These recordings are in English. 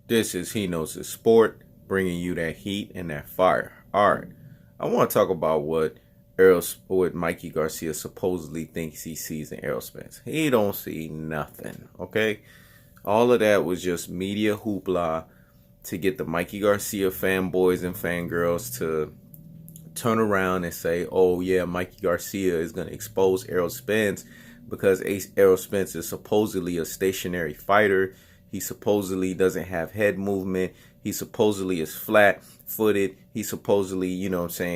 This is He Knows His Sport, bringing you that heat and that fire. All right, I want to talk about what Mikey Garcia supposedly thinks he sees in Errol Spence. He don't see nothing, okay? All of that was just media hoopla to get the Mikey Garcia fanboys and fangirls to turn around and say, oh yeah, Mikey Garcia is going to expose Errol Spence because Errol Spence is supposedly a stationary fighter. He supposedly doesn't have head movement. He supposedly is flat-footed. He supposedly,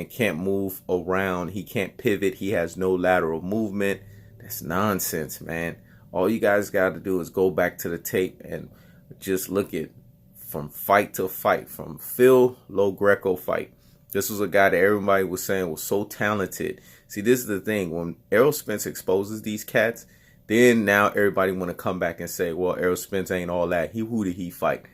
can't move around. He can't pivot. He has no lateral movement. That's nonsense, man. All you guys got to do is go back to the tape and just look at from fight to fight, from Phil Greco fight. This was a guy that everybody was saying was so talented. See, this is the thing. When Errol Spence exposes these cats, then now everybody want to come back and say, well, Errol Spence ain't all that. Who did he fight?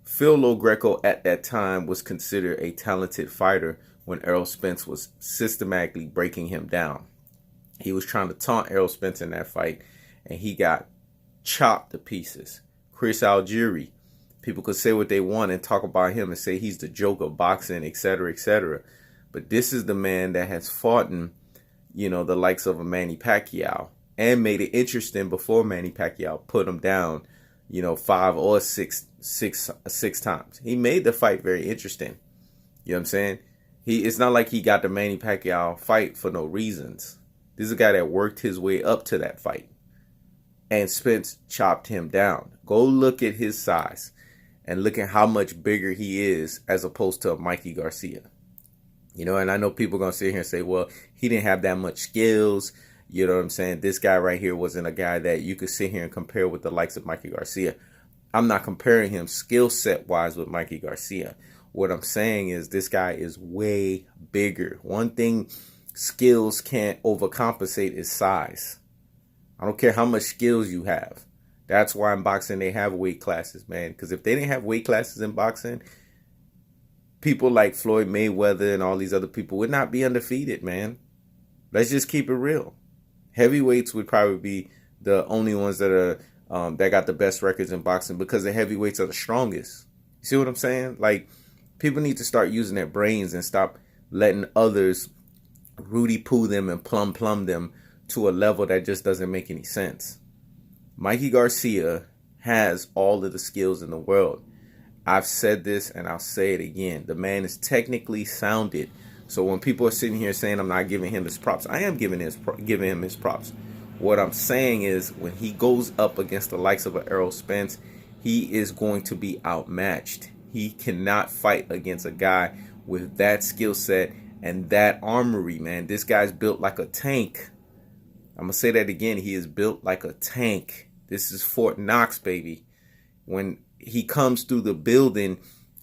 Phil Greco at that time was considered a talented fighter when Errol Spence was systematically breaking him down. He was trying to taunt Errol Spence in that fight, and he got chopped to pieces. Chris Algieri, people could say what they want and talk about him and say he's the joke of boxing, etc., etc. But this is the man that has fought in, the likes of a Manny Pacquiao and made it interesting before Manny Pacquiao put him down, 5 or 6 times. He made the fight very interesting. You know what I'm saying? It's not like he got the Manny Pacquiao fight for no reasons. This is a guy that worked his way up to that fight. And Spence chopped him down. Go look at his size and look at how much bigger he is as opposed to Mikey Garcia. And I know people are going to sit here and say, well, he didn't have that much skills. You know what I'm saying? This guy right here wasn't a guy that you could sit here and compare with the likes of Mikey Garcia. I'm not comparing him skill set wise with Mikey Garcia. What I'm saying is this guy is way bigger. One thing skills can't overcompensate is size. I don't care how much skills you have. That's why in boxing they have weight classes, man. Because if they didn't have weight classes in boxing, people like Floyd Mayweather and all these other people would not be undefeated, man. Let's just keep it real. Heavyweights would probably be the only ones that are that got the best records in boxing because the heavyweights are the strongest. You see what I'm saying? Like, people need to start using their brains and stop letting others Rudy Poo them and plum them to a level that just doesn't make any sense. Mikey Garcia has all of the skills in the world. I've said this and I'll say it again. The man is technically sounded. So when people are sitting here saying I'm not giving him his props, I am giving him his props. What I'm saying is when he goes up against the likes of an Errol Spence, he is going to be outmatched. He cannot fight against a guy with that skill set and that armory, man. This guy's built like a tank. I'm going to say that again. He is built like a tank. This is Fort Knox, baby. When he comes through the building,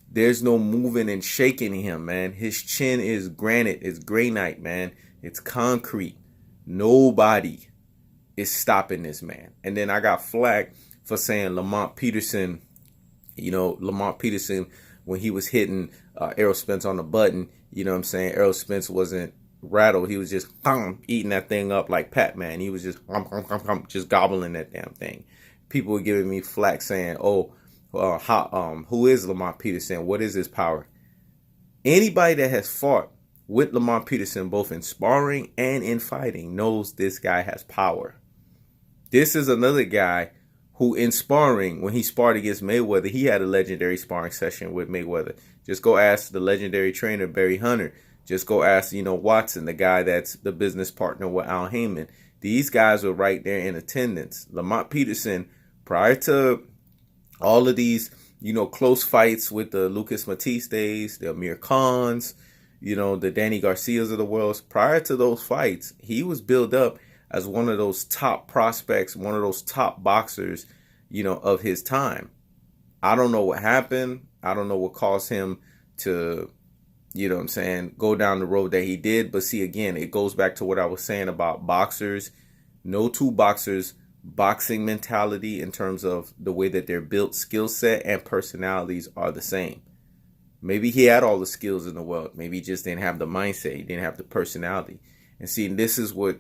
there's no moving and shaking him, man. His chin is granite. It's granite, man. It's concrete. Nobody is stopping this man. And then I got flack for saying Lamont Peterson, when he was hitting Errol Spence on the button, Errol Spence wasn't rattled. He was just eating that thing up like Pac-Man. He was just just gobbling that damn thing. People were giving me flack saying, who is Lamont Peterson? What is his power? Anybody that has fought with Lamont Peterson, both in sparring and in fighting, knows this guy has power. This is another guy who in sparring, when he sparred against Mayweather, he had a legendary sparring session with Mayweather. Just go ask the legendary trainer, Barry Hunter. Just go ask, Watson, the guy that's the business partner with Al Heyman. These guys were right there in attendance. Lamont Peterson, prior to all of these, close fights with the Lucas Matistes, the Amir Khans, the Danny Garcias of the world, prior to those fights, he was built up as one of those top prospects, one of those top boxers, of his time. I don't know what happened. I don't know what caused him to, go down the road that he did. But see, again, it goes back to what I was saying about boxers. No two boxers boxing mentality in terms of the way that they're built, skill set and personalities are the same. Maybe he had all the skills in the world. Maybe he just didn't have the mindset. He didn't have the personality. And see, this is what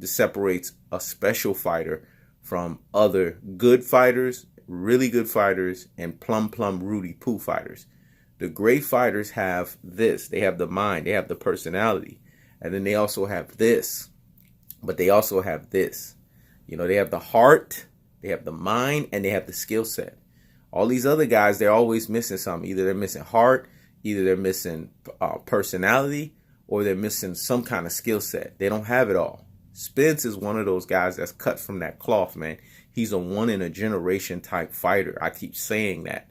separates a special fighter from other good fighters really good fighters and plum Rudy Poo fighters. The great fighters have this. They have the mind. They have the personality. And then they also have this. But they also have this. You know, they have the heart, they have the mind, and they have the skill set. All these other guys, they're always missing something. Either they're missing heart, either they're missing personality, or they're missing some kind of skill set. They don't have it all. Spence is one of those guys that's cut from that cloth, man. He's a one in a generation type fighter. I keep saying that.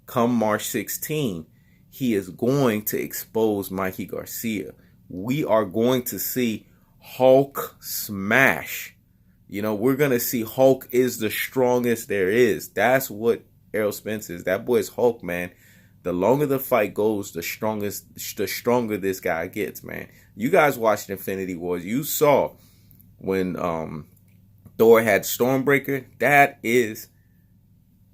Come March 16, he is going to expose Mikey Garcia. We are going to see Hulk smash. You know, we're going to see Hulk is the strongest there is. That's what Errol Spence is. That boy's Hulk, man. The longer the fight goes, the stronger this guy gets, man. You guys watched Infinity Wars. You saw when Thor had Stormbreaker. That is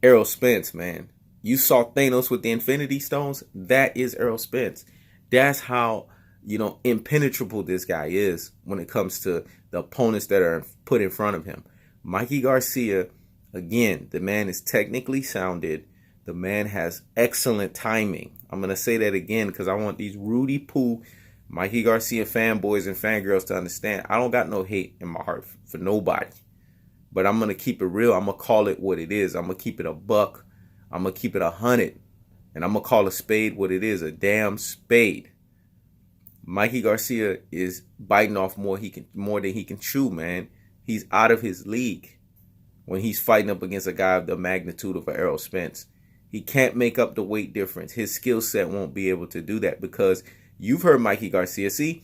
Errol Spence, man. You saw Thanos with the Infinity Stones. That is Errol Spence. That's how, you know, impenetrable this guy is when it comes to the opponents that are put in front of him. Mikey Garcia, again, the man is technically sounded. The man has excellent timing. I'm going to say that again because I want these Rudy Poo, Mikey Garcia fanboys and fangirls to understand. I don't got no hate in my heart for nobody. But I'm going to keep it real. I'm going to call it what it is. I'm going to keep it a buck. I'm going to keep it 100. And I'm going to call a spade what it is, a damn spade. Mikey Garcia is biting off more than he can chew, man. He's out of his league when he's fighting up against a guy of the magnitude of Errol Spence. He can't make up the weight difference. His skill set won't be able to do that because you've heard Mikey Garcia. See,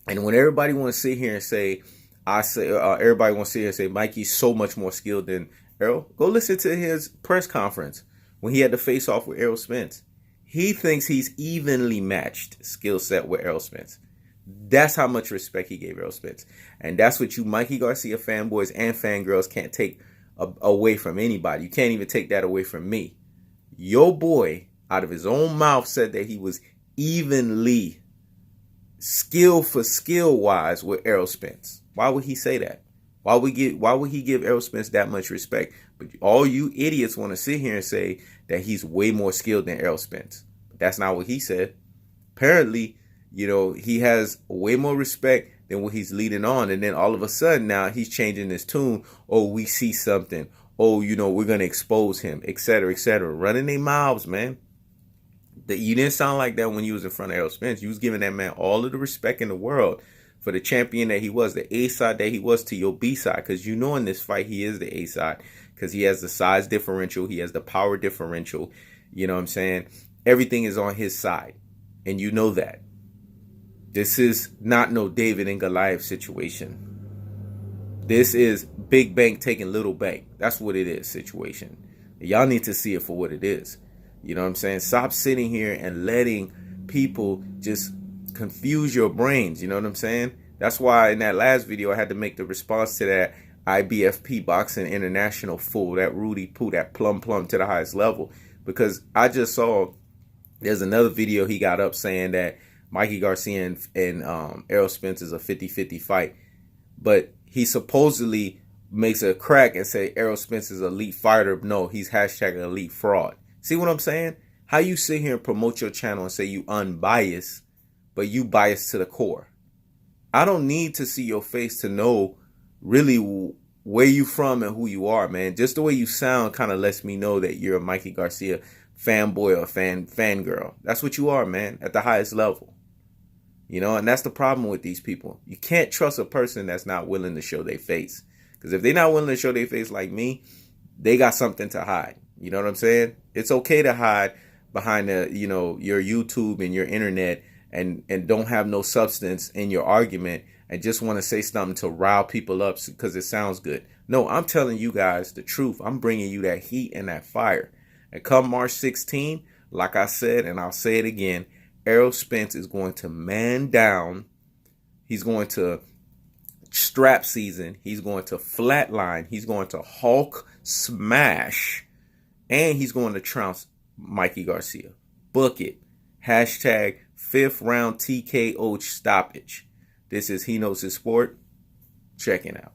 and when everybody wants to sit here and say, everybody wants to sit here and say Mikey's so much more skilled than Errol, go listen to his press conference when he had to face off with Errol Spence. He thinks he's evenly matched skill set with Errol Spence. That's how much respect he gave Errol Spence. And that's what you Mikey Garcia fanboys and fangirls can't take away from anybody. You can't even take that away from me. Your boy, out of his own mouth, said that he was evenly skill for skill wise with Errol Spence. Why would he say that? Why would he give Errol Spence that much respect? But all you idiots want to sit here and say that he's way more skilled than Errol Spence. But that's not what he said. Apparently, you know, he has way more respect than what he's leading on. And then all of a sudden now he's changing his tune. Oh, we see something. Oh, you know, we're going to expose him, etc., etc. Running their mouths, man. You didn't sound like that when you was in front of Errol Spence. You was giving that man all of the respect in the world for the champion that he was, the A side that he was to your B side. Because you know in this fight he is the A side because he has the size differential. He has the power differential. You know what I'm saying? Everything is on his side. And you know that. This is not no David and Goliath situation. This is big bank taking little bank. That's what it is situation. Y'all need to see it for what it is. You know what I'm saying? Stop sitting here and letting people just confuse your brains. You know what I'm saying? That's why in that last video I had to make the response to that IBFP Boxing International fool, that Rudy Poo, that plum to the highest level. Because I just saw there's another video he got up saying that Mikey Garcia and Errol Spence is a 50-50 fight. But he supposedly makes a crack and say Errol Spence is an elite fighter. No, he's hashtag elite fraud. See what I'm saying? How you sit here and promote your channel and say you unbiased, but you biased to the core. I don't need to see your face to know really where you from and who you are, man. Just the way you sound kind of lets me know that you're a Mikey Garcia fanboy or fangirl. That's what you are, man, at the highest level. You know, and that's the problem with these people. You can't trust a person that's not willing to show their face. Because if they're not willing to show their face like me, they got something to hide. You know what I'm saying? It's okay to hide behind your YouTube and your internet and don't have no substance in your argument and just want to say something to rile people up because it sounds good. No, I'm telling you guys the truth. I'm bringing you that heat and that fire. And come March 16, like I said, and I'll say it again, Errol Spence is going to man down. He's going to strap season. He's going to flatline. He's going to Hulk smash. And he's going to trounce Mikey Garcia. Book it. Hashtag 5th round TKO stoppage. This is He Knows His Sport. Checking out.